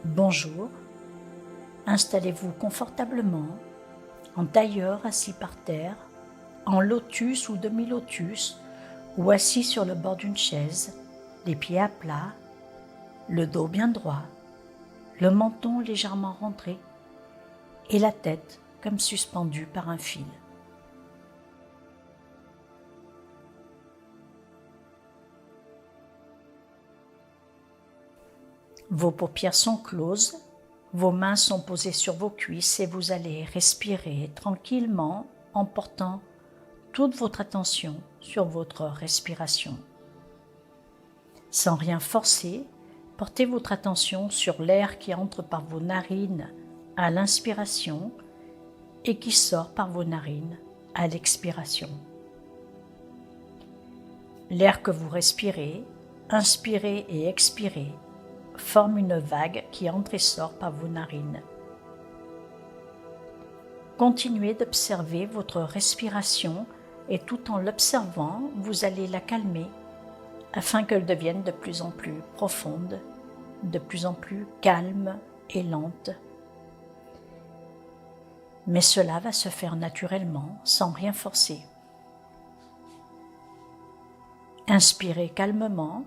Bonjour, installez-vous confortablement, en tailleur assis par terre, en lotus ou demi-lotus, ou assis sur le bord d'une chaise, les pieds à plat, le dos bien droit, le menton légèrement rentré et la tête comme suspendue par un fil. Vos paupières sont closes, vos mains sont posées sur vos cuisses et vous allez respirer tranquillement en portant toute votre attention sur votre respiration. Sans rien forcer, portez votre attention sur l'air qui entre par vos narines à l'inspiration et qui sort par vos narines à l'expiration. L'air que vous respirez, inspirez et expirez, forme une vague qui entre et sort par vos narines. Continuez d'observer votre respiration et tout en l'observant, vous allez la calmer afin qu'elle devienne de plus en plus profonde, de plus en plus calme et lente. Mais cela va se faire naturellement, sans rien forcer. Inspirez calmement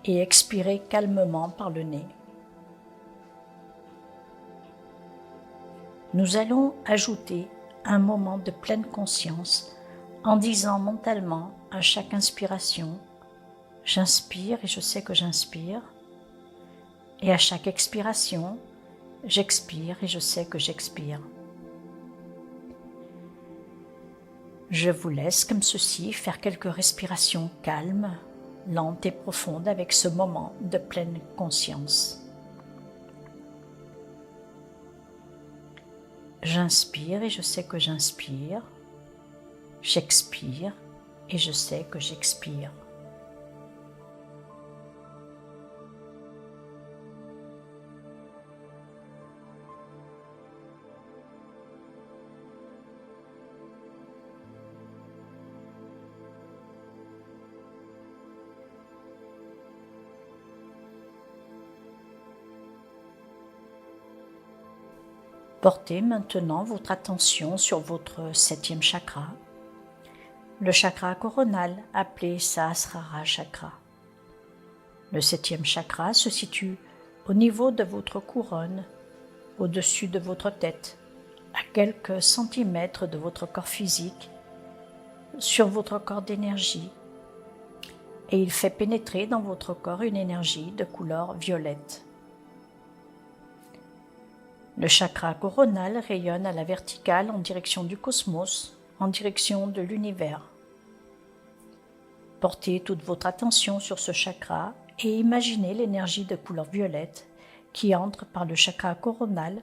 et expirez calmement par le nez. Nous allons ajouter un moment de pleine conscience en disant mentalement à chaque inspiration « J'inspire et je sais que j'inspire » et à chaque expiration « J'expire et je sais que j'expire ». Je vous laisse comme ceci faire quelques respirations calmes, lentes et profondes avec ce moment de pleine conscience. J'inspire et je sais que j'inspire. J'expire et je sais que j'expire. Portez maintenant votre attention sur votre 7e chakra, le chakra coronal appelé Sahasrara chakra. Le 7e chakra se situe au niveau de votre couronne, au-dessus de votre tête, à quelques centimètres de votre corps physique, sur votre corps d'énergie, et il fait pénétrer dans votre corps une énergie de couleur violette. Le chakra coronal rayonne à la verticale en direction du cosmos, en direction de l'univers. Portez toute votre attention sur ce chakra et imaginez l'énergie de couleur violette qui entre par le chakra coronal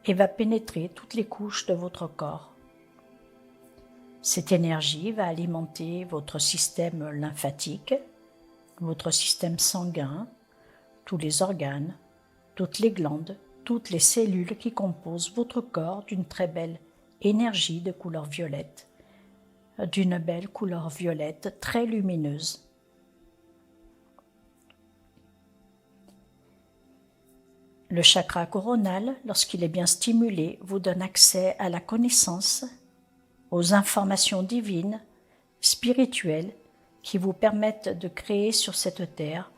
et va pénétrer toutes les couches de votre corps. Cette énergie va alimenter votre système lymphatique, votre système sanguin, tous les organes, toutes les glandes, toutes les cellules qui composent votre corps d'une très belle énergie de couleur violette, d'une belle couleur violette très lumineuse. Le chakra coronal, lorsqu'il est bien stimulé, vous donne accès à la connaissance, aux informations divines, spirituelles, qui vous permettent de créer sur cette terre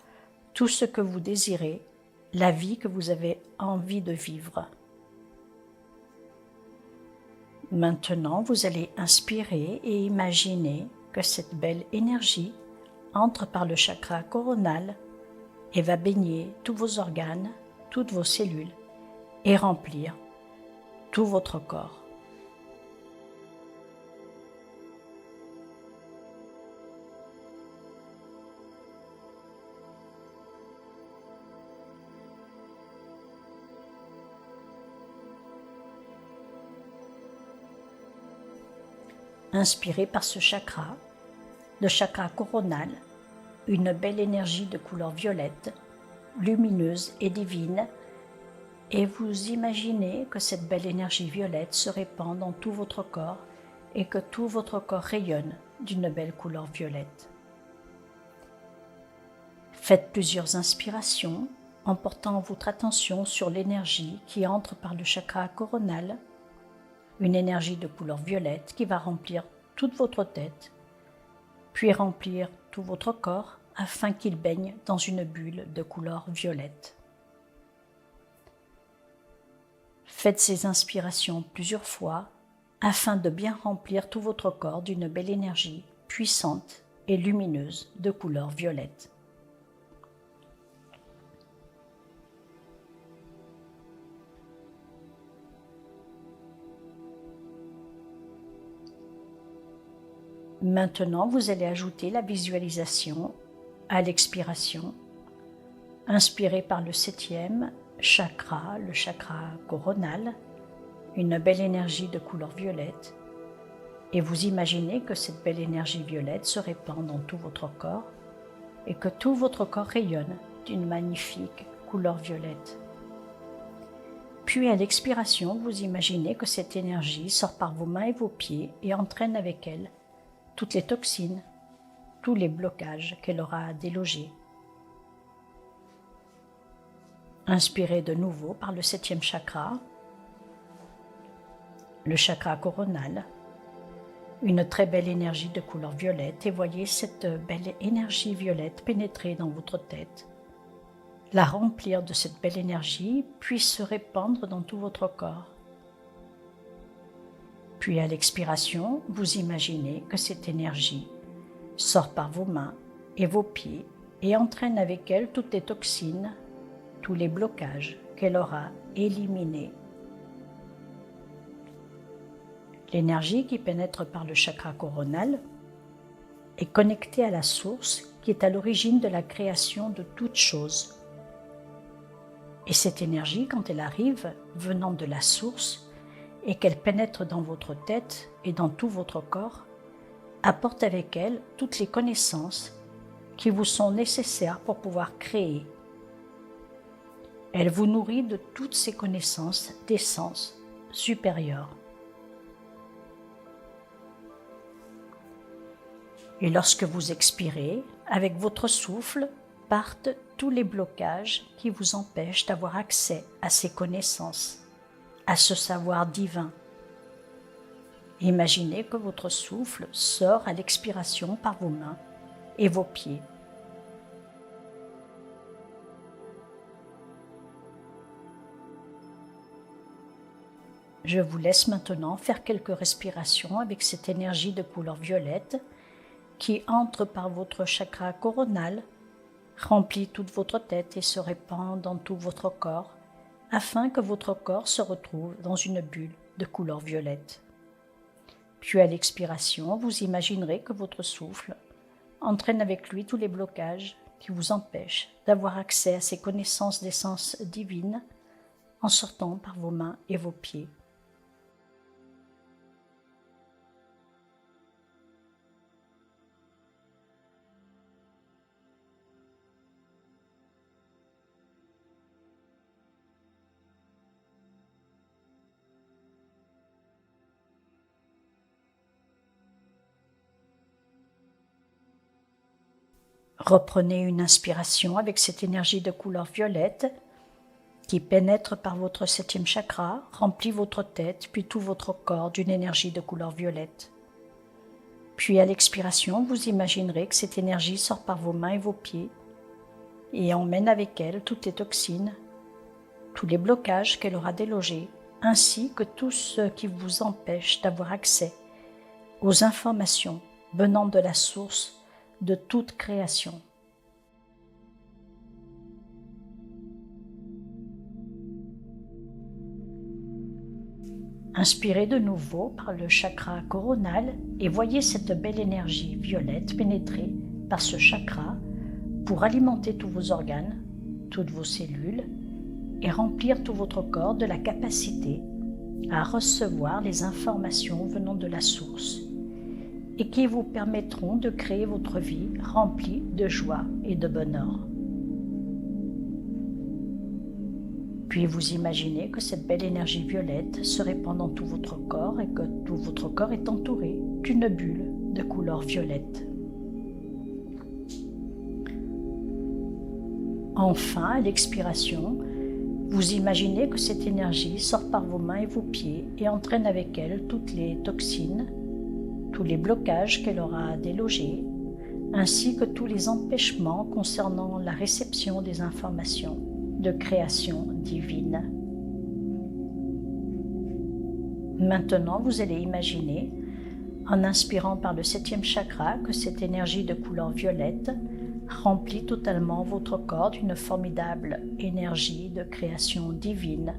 tout ce que vous désirez, la vie que vous avez envie de vivre. Maintenant, vous allez inspirer et imaginer que cette belle énergie entre par le chakra coronal et va baigner tous vos organes, toutes vos cellules et remplir tout votre corps. Inspirez par ce chakra, le chakra coronal, une belle énergie de couleur violette, lumineuse et divine, et vous imaginez que cette belle énergie violette se répand dans tout votre corps et que tout votre corps rayonne d'une belle couleur violette. Faites plusieurs inspirations en portant votre attention sur l'énergie qui entre par le chakra coronal, une énergie de couleur violette qui va remplir toute votre tête, puis remplir tout votre corps afin qu'il baigne dans une bulle de couleur violette. Faites ces inspirations plusieurs fois afin de bien remplir tout votre corps d'une belle énergie puissante et lumineuse de couleur violette. Maintenant, vous allez ajouter la visualisation à l'expiration, inspiré par le 7e chakra, le chakra coronal, une belle énergie de couleur violette, et vous imaginez que cette belle énergie violette se répand dans tout votre corps et que tout votre corps rayonne d'une magnifique couleur violette. Puis à l'expiration, vous imaginez que cette énergie sort par vos mains et vos pieds et entraîne avec elle toutes les toxines, tous les blocages qu'elle aura délogés. Inspirez de nouveau par le 7e chakra, le chakra coronal, une très belle énergie de couleur violette, et voyez cette belle énergie violette pénétrer dans votre tête, la remplir de cette belle énergie, puis se répandre dans tout votre corps. Puis à l'expiration, vous imaginez que cette énergie sort par vos mains et vos pieds et entraîne avec elle toutes les toxines, tous les blocages qu'elle aura éliminés. L'énergie qui pénètre par le chakra coronal est connectée à la source qui est à l'origine de la création de toute chose. Et cette énergie, quand elle arrive venant de la source et qu'elle pénètre dans votre tête et dans tout votre corps, apporte avec elle toutes les connaissances qui vous sont nécessaires pour pouvoir créer. Elle vous nourrit de toutes ces connaissances d'essence supérieure. Et lorsque vous expirez, avec votre souffle, partent tous les blocages qui vous empêchent d'avoir accès à ces connaissances, à ce savoir divin. Imaginez que votre souffle sort à l'expiration par vos mains et vos pieds. Je vous laisse maintenant faire quelques respirations avec cette énergie de couleur violette qui entre par votre chakra coronal, remplit toute votre tête et se répand dans tout votre corps, afin que votre corps se retrouve dans une bulle de couleur violette. Puis à l'expiration, vous imaginerez que votre souffle entraîne avec lui tous les blocages qui vous empêchent d'avoir accès à ces connaissances d'essence divine en sortant par vos mains et vos pieds. Reprenez une inspiration avec cette énergie de couleur violette qui pénètre par votre 7e chakra, remplit votre tête, puis tout votre corps d'une énergie de couleur violette. Puis à l'expiration, vous imaginerez que cette énergie sort par vos mains et vos pieds et emmène avec elle toutes les toxines, tous les blocages qu'elle aura délogés, ainsi que tout ce qui vous empêche d'avoir accès aux informations venant de la source de toute création. Inspirez de nouveau par le chakra coronal et voyez cette belle énergie violette pénétrer par ce chakra pour alimenter tous vos organes, toutes vos cellules et remplir tout votre corps de la capacité à recevoir les informations venant de la source et qui vous permettront de créer votre vie remplie de joie et de bonheur. Puis vous imaginez que cette belle énergie violette se répand dans tout votre corps et que tout votre corps est entouré d'une bulle de couleur violette. Enfin, à l'expiration, vous imaginez que cette énergie sort par vos mains et vos pieds et entraîne avec elle toutes les toxines, tous les blocages qu'elle aura délogés, ainsi que tous les empêchements concernant la réception des informations de création divine. Maintenant, vous allez imaginer, en inspirant par le 7e chakra, que cette énergie de couleur violette remplit totalement votre corps d'une formidable énergie de création divine.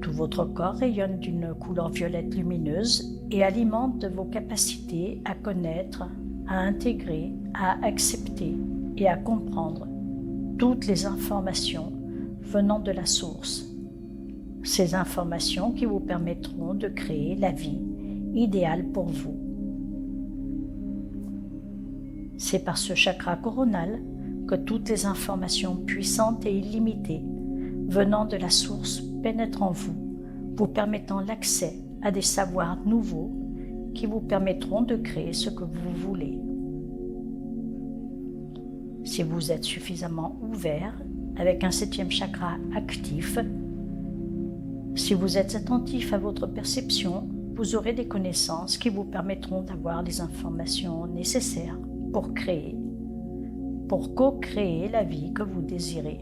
Tout votre corps rayonne d'une couleur violette lumineuse et alimente vos capacités à connaître, à intégrer, à accepter et à comprendre toutes les informations venant de la source. Ces informations qui vous permettront de créer la vie idéale pour vous. C'est par ce chakra coronal que toutes les informations puissantes et illimitées venant de la source pénètrent en vous, vous permettant l'accès à des savoirs nouveaux qui vous permettront de créer ce que vous voulez. Si vous êtes suffisamment ouvert, avec un 7e chakra actif, si vous êtes attentif à votre perception, vous aurez des connaissances qui vous permettront d'avoir les informations nécessaires pour créer, pour co-créer la vie que vous désirez.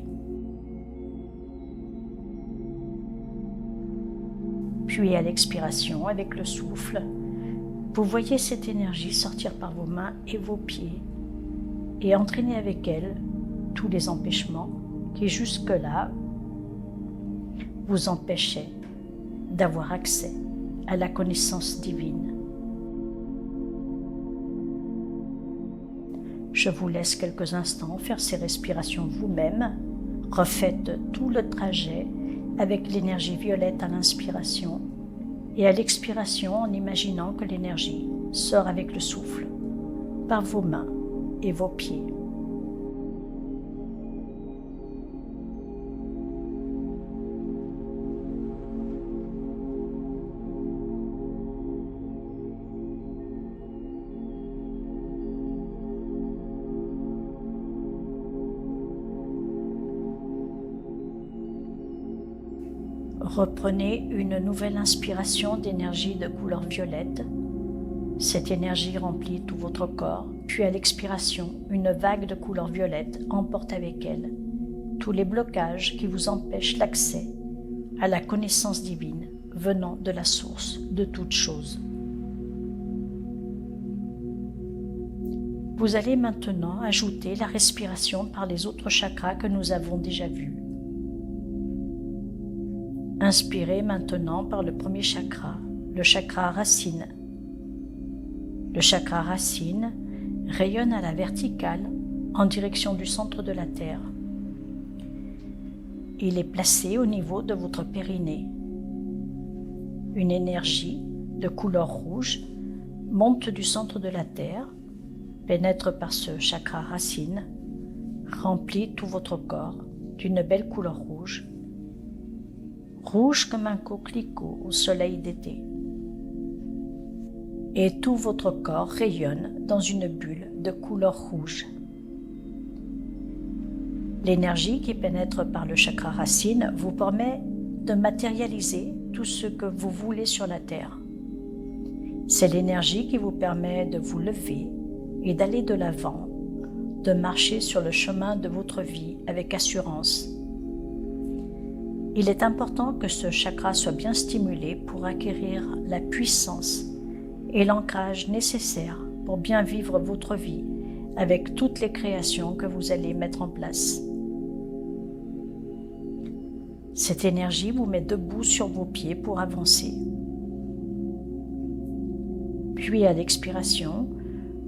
Puis à l'expiration, avec le souffle, vous voyez cette énergie sortir par vos mains et vos pieds et entraîner avec elle tous les empêchements qui jusque-là vous empêchaient d'avoir accès à la connaissance divine. Je vous laisse quelques instants faire ces respirations vous-même. Refaites tout le trajet avec l'énergie violette à l'inspiration et à l'expiration en imaginant que l'énergie sort avec le souffle par vos mains et vos pieds. Reprenez une nouvelle inspiration d'énergie de couleur violette. Cette énergie remplit tout votre corps, puis à l'expiration, une vague de couleur violette emporte avec elle tous les blocages qui vous empêchent l'accès à la connaissance divine venant de la source de toutes choses. Vous allez maintenant ajouter la respiration par les autres chakras que nous avons déjà vus. Inspirez maintenant par le premier chakra, le chakra racine. Le chakra racine rayonne à la verticale en direction du centre de la Terre. Il est placé au niveau de votre périnée. Une énergie de couleur rouge monte du centre de la Terre, pénètre par ce chakra racine, remplit tout votre corps d'une belle couleur rouge, rouge comme un coquelicot au soleil d'été. Et tout votre corps rayonne dans une bulle de couleur rouge. L'énergie qui pénètre par le chakra racine vous permet de matérialiser tout ce que vous voulez sur la Terre. C'est l'énergie qui vous permet de vous lever et d'aller de l'avant, de marcher sur le chemin de votre vie avec assurance. Il est important que ce chakra soit bien stimulé pour acquérir la puissance et l'ancrage nécessaires pour bien vivre votre vie avec toutes les créations que vous allez mettre en place. Cette énergie vous met debout sur vos pieds pour avancer. Puis à l'expiration,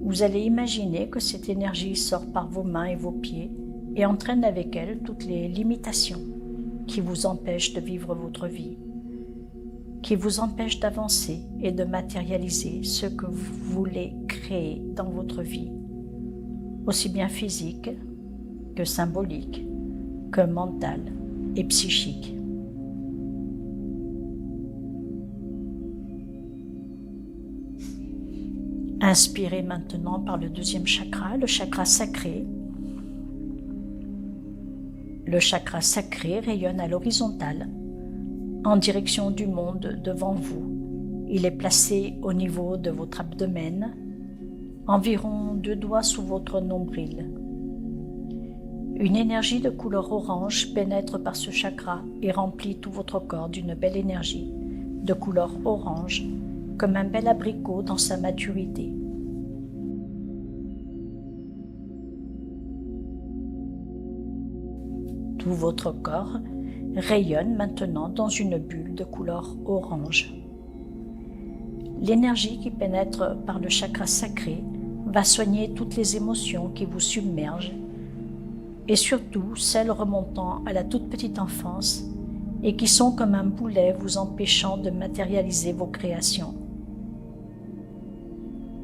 vous allez imaginer que cette énergie sort par vos mains et vos pieds et entraîne avec elle toutes les limitations qui vous empêchent de vivre votre vie, qui vous empêchent d'avancer et de matérialiser ce que vous voulez créer dans votre vie, aussi bien physique que symbolique, que mental et psychique. Inspirez maintenant par le deuxième chakra, le chakra sacré. Le chakra sacré rayonne à l'horizontale, en direction du monde devant vous. Il est placé au niveau de votre abdomen, environ 2 doigts sous votre nombril. Une énergie de couleur orange pénètre par ce chakra et remplit tout votre corps d'une belle énergie de couleur orange, comme un bel abricot dans sa maturité. Tout votre corps rayonne maintenant dans une bulle de couleur orange. L'énergie qui pénètre par le chakra sacré va soigner toutes les émotions qui vous submergent et surtout celles remontant à la toute petite enfance et qui sont comme un boulet vous empêchant de matérialiser vos créations.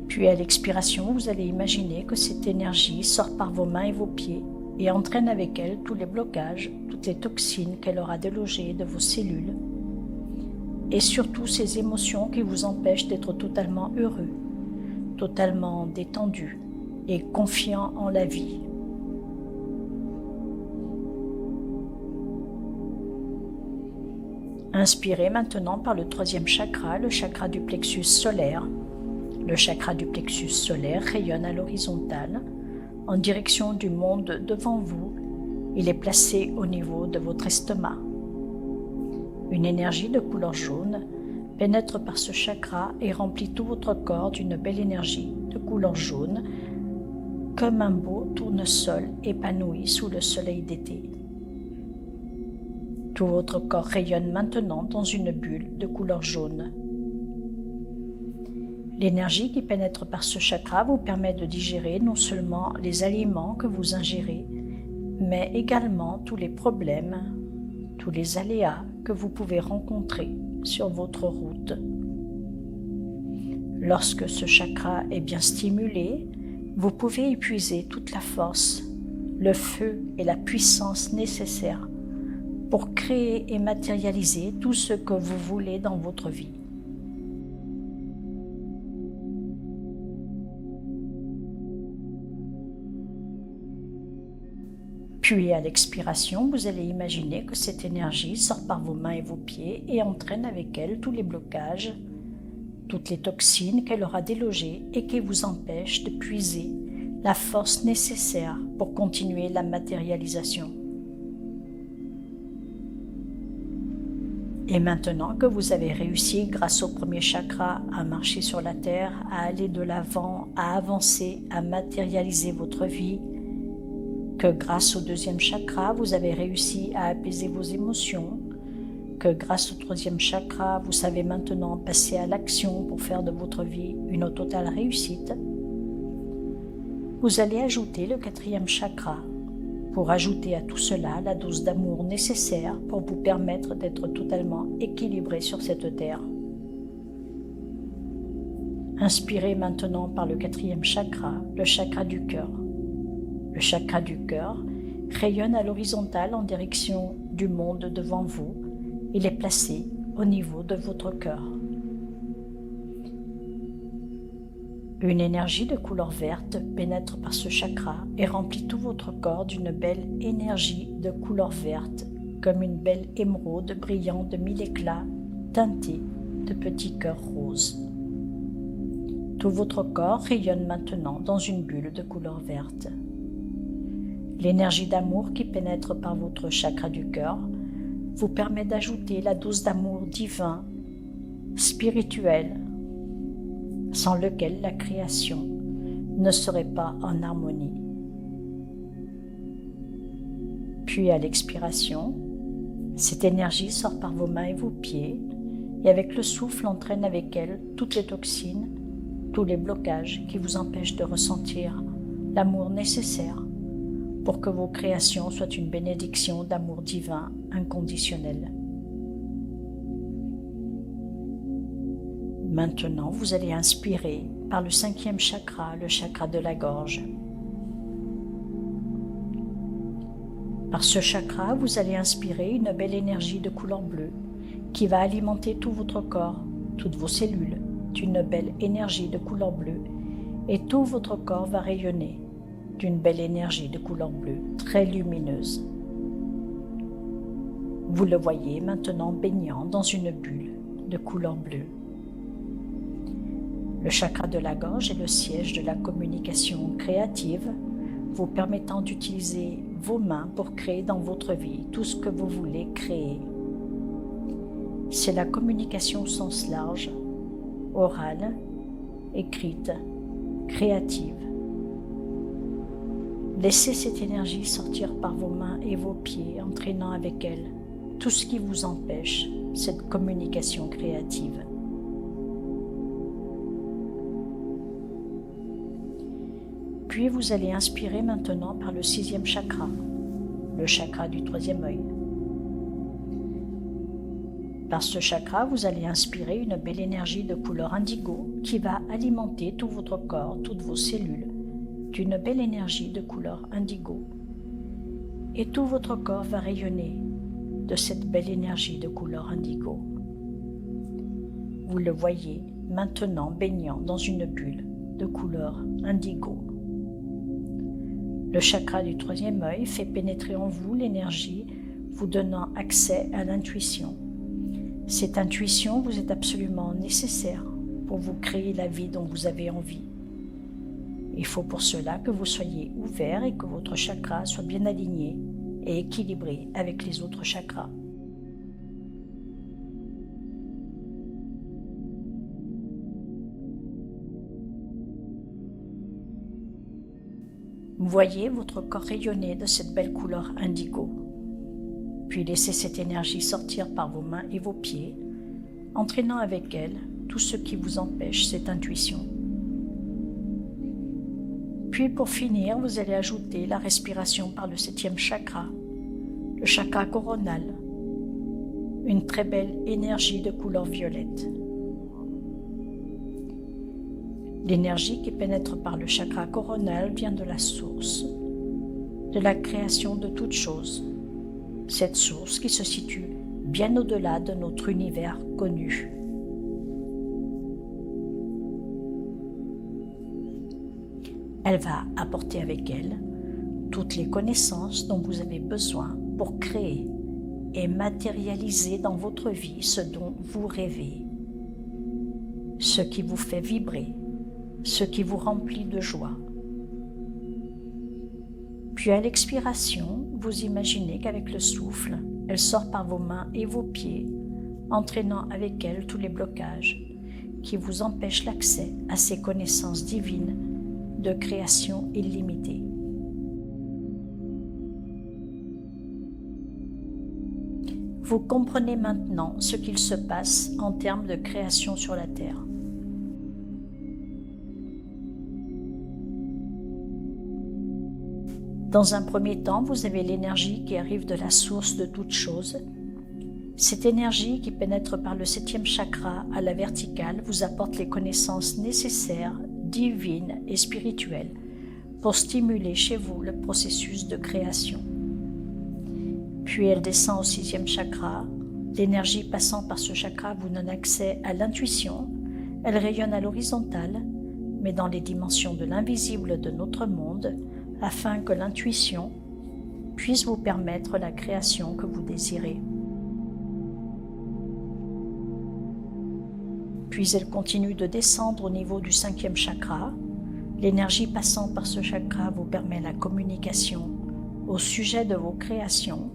Puis à l'expiration, vous allez imaginer que cette énergie sort par vos mains et vos pieds et entraîne avec elle tous les blocages, toutes les toxines qu'elle aura délogées de vos cellules et surtout ces émotions qui vous empêchent d'être totalement heureux, totalement détendu et confiant en la vie. Inspirez maintenant par le 3e chakra, le chakra du plexus solaire. Le chakra du plexus solaire rayonne à l'horizontale, en direction du monde devant vous. Il est placé au niveau de votre estomac. Une énergie de couleur jaune pénètre par ce chakra et remplit tout votre corps d'une belle énergie de couleur jaune, comme un beau tournesol épanoui sous le soleil d'été. Tout votre corps rayonne maintenant dans une bulle de couleur jaune. L'énergie qui pénètre par ce chakra vous permet de digérer non seulement les aliments que vous ingérez, mais également tous les problèmes, tous les aléas que vous pouvez rencontrer sur votre route. Lorsque ce chakra est bien stimulé, vous pouvez épuiser toute la force, le feu et la puissance nécessaires pour créer et matérialiser tout ce que vous voulez dans votre vie. Puis à l'expiration, vous allez imaginer que cette énergie sort par vos mains et vos pieds et entraîne avec elle tous les blocages, toutes les toxines qu'elle aura délogées et qui vous empêchent de puiser la force nécessaire pour continuer la matérialisation. Et maintenant que vous avez réussi grâce au 1er chakra à marcher sur la terre, à aller de l'avant, à avancer, à matérialiser votre vie, que grâce au 2e chakra, vous avez réussi à apaiser vos émotions, que grâce au 3e chakra, vous savez maintenant passer à l'action pour faire de votre vie une totale réussite, vous allez ajouter le 4e chakra pour ajouter à tout cela la dose d'amour nécessaire pour vous permettre d'être totalement équilibré sur cette terre. Inspirez maintenant par le 4e chakra, le chakra du cœur. Le chakra du cœur rayonne à l'horizontale en direction du monde devant vous. Il est placé au niveau de votre cœur. Une énergie de couleur verte pénètre par ce chakra et remplit tout votre corps d'une belle énergie de couleur verte, comme une belle émeraude brillant de 1000 éclats teintés de petits cœurs roses. Tout votre corps rayonne maintenant dans une bulle de couleur verte. L'énergie d'amour qui pénètre par votre chakra du cœur vous permet d'ajouter la dose d'amour divin, spirituel, sans lequel la création ne serait pas en harmonie. Puis à l'expiration, cette énergie sort par vos mains et vos pieds et avec le souffle entraîne avec elle toutes les toxines, tous les blocages qui vous empêchent de ressentir l'amour nécessaire pour que vos créations soient une bénédiction d'amour divin inconditionnel. Maintenant, vous allez inspirer par le 5e chakra, le chakra de la gorge. Par ce chakra, vous allez inspirer une belle énergie de couleur bleue qui va alimenter tout votre corps, toutes vos cellules, d'une belle énergie de couleur bleue et tout votre corps va rayonner d'une belle énergie de couleur bleue très lumineuse. Vous le voyez maintenant baignant dans une bulle de couleur bleue. Le chakra de la gorge est le siège de la communication créative, vous permettant d'utiliser vos mains pour créer dans votre vie tout ce que vous voulez créer. C'est la communication au sens large, orale, écrite, créative. Laissez cette énergie sortir par vos mains et vos pieds, entraînant avec elle tout ce qui vous empêche cette communication créative. Puis vous allez inspirer maintenant par le 6e chakra, le chakra du 3e œil. Par ce chakra, vous allez inspirer une belle énergie de couleur indigo qui va alimenter tout votre corps, toutes vos cellules, d'une belle énergie de couleur indigo. Et tout votre corps va rayonner de cette belle énergie de couleur indigo. Vous le voyez maintenant baignant dans une bulle de couleur indigo. Le chakra du 3e œil fait pénétrer en vous l'énergie, vous donnant accès à l'intuition. Cette intuition vous est absolument nécessaire pour vous créer la vie dont vous avez envie. Il faut pour cela que vous soyez ouvert et que votre chakra soit bien aligné et équilibré avec les autres chakras. Voyez votre corps rayonner de cette belle couleur indigo. Puis laissez cette énergie sortir par vos mains et vos pieds, entraînant avec elle tout ce qui vous empêche cette intuition. Puis pour finir, vous allez ajouter la respiration par le 7e chakra, le chakra coronal, une très belle énergie de couleur violette. L'énergie qui pénètre par le chakra coronal vient de la source, de la création de toutes choses. Cette source qui se situe bien au-delà de notre univers connu. Elle va apporter avec elle toutes les connaissances dont vous avez besoin pour créer et matérialiser dans votre vie ce dont vous rêvez, ce qui vous fait vibrer, ce qui vous remplit de joie. Puis à l'expiration, vous imaginez qu'avec le souffle, elle sort par vos mains et vos pieds, entraînant avec elle tous les blocages qui vous empêchent l'accès à ces connaissances divines de création illimitée. Vous comprenez maintenant ce qu'il se passe en termes de création sur la Terre. Dans un premier temps, vous avez l'énergie qui arrive de la source de toute chose. Cette énergie qui pénètre par le 7e chakra à la verticale vous apporte les connaissances nécessaires, divines et spirituelles pour stimuler chez vous le processus de création. Puis elle descend au 6e chakra. L'énergie passant par ce chakra vous donne accès à l'intuition. Elle rayonne à l'horizontale, mais dans les dimensions de l'invisible de notre monde, afin que l'intuition puisse vous permettre la création que vous désirez. Puis elle continue de descendre au niveau du 5e chakra. L'énergie passant par ce chakra vous permet la communication au sujet de vos créations,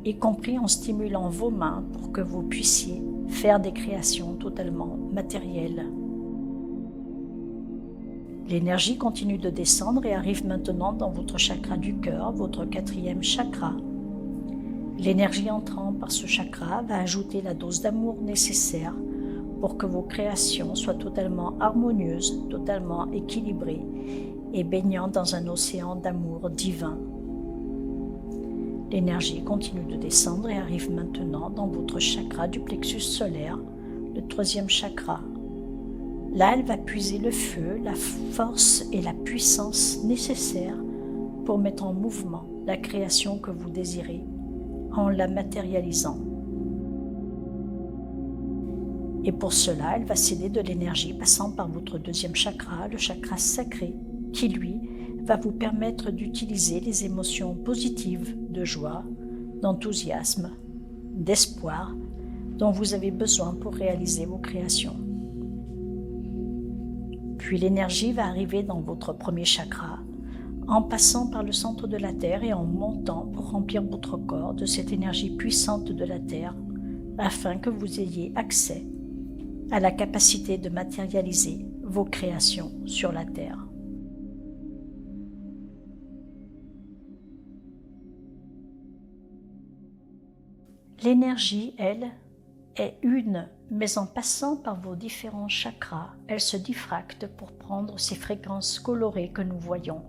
y compris en stimulant vos mains pour que vous puissiez faire des créations totalement matérielles. L'énergie continue de descendre et arrive maintenant dans votre chakra du cœur, votre 4e chakra. L'énergie entrant par ce chakra va ajouter la dose d'amour nécessaire pour que vos créations soient totalement harmonieuses, totalement équilibrées et baignant dans un océan d'amour divin. L'énergie continue de descendre et arrive maintenant dans votre chakra du plexus solaire, le 3e chakra. Là, elle va puiser le feu, la force et la puissance nécessaires pour mettre en mouvement la création que vous désirez en la matérialisant. Et pour cela, elle va céder de l'énergie passant par votre 2e chakra, le chakra sacré, qui lui va vous permettre d'utiliser les émotions positives de joie, d'enthousiasme, d'espoir dont vous avez besoin pour réaliser vos créations. Puis l'énergie va arriver dans votre premier chakra, en passant par le centre de la Terre et en montant pour remplir votre corps de cette énergie puissante de la Terre, afin que vous ayez accès à la capacité de matérialiser vos créations sur la Terre. L'énergie, elle, est une, mais en passant par vos différents chakras, elle se diffracte pour prendre ces fréquences colorées que nous voyons.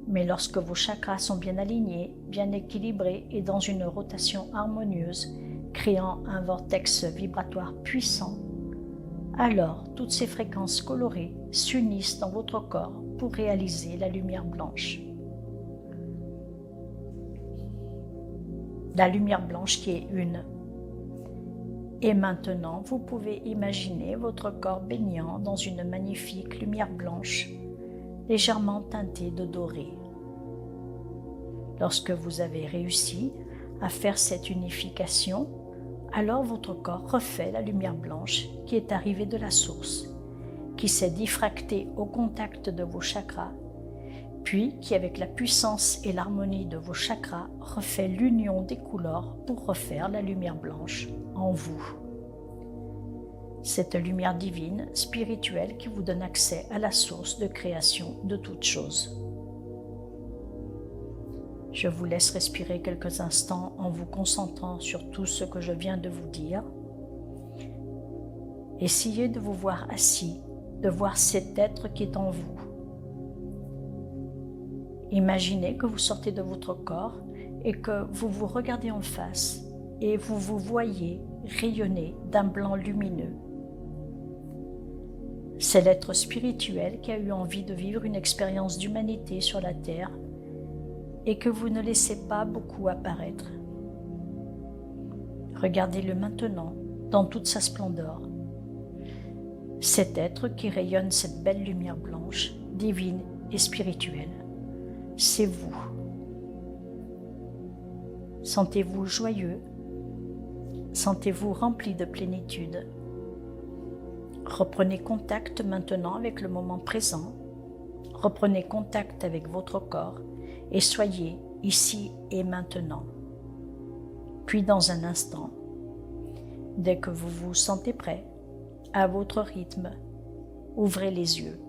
Mais lorsque vos chakras sont bien alignés, bien équilibrés et dans une rotation harmonieuse, créant un vortex vibratoire puissant, alors toutes ces fréquences colorées s'unissent dans votre corps pour réaliser la lumière blanche. La lumière blanche qui est une. Et maintenant, vous pouvez imaginer votre corps baignant dans une magnifique lumière blanche, légèrement teintée de doré. Lorsque vous avez réussi à faire cette unification, alors votre corps refait la lumière blanche qui est arrivée de la source, qui s'est diffractée au contact de vos chakras, puis qui, avec la puissance et l'harmonie de vos chakras, refait l'union des couleurs pour refaire la lumière blanche en vous. Cette lumière divine, spirituelle, qui vous donne accès à la source de création de toutes choses. Je vous laisse respirer quelques instants en vous concentrant sur tout ce que je viens de vous dire. Essayez de vous voir assis, de voir cet être qui est en vous. Imaginez que vous sortez de votre corps et que vous vous regardez en face et vous vous voyez rayonner d'un blanc lumineux. C'est l'être spirituel qui a eu envie de vivre une expérience d'humanité sur la Terre et que vous ne laissez pas beaucoup apparaître. Regardez-le maintenant dans toute sa splendeur. Cet être qui rayonne cette belle lumière blanche, divine et spirituelle, c'est vous. Sentez-vous joyeux, sentez-vous rempli de plénitude. Reprenez contact maintenant avec le moment présent, reprenez contact avec votre corps et soyez ici et maintenant. Puis dans un instant, dès que vous vous sentez prêt, à votre rythme, ouvrez les yeux.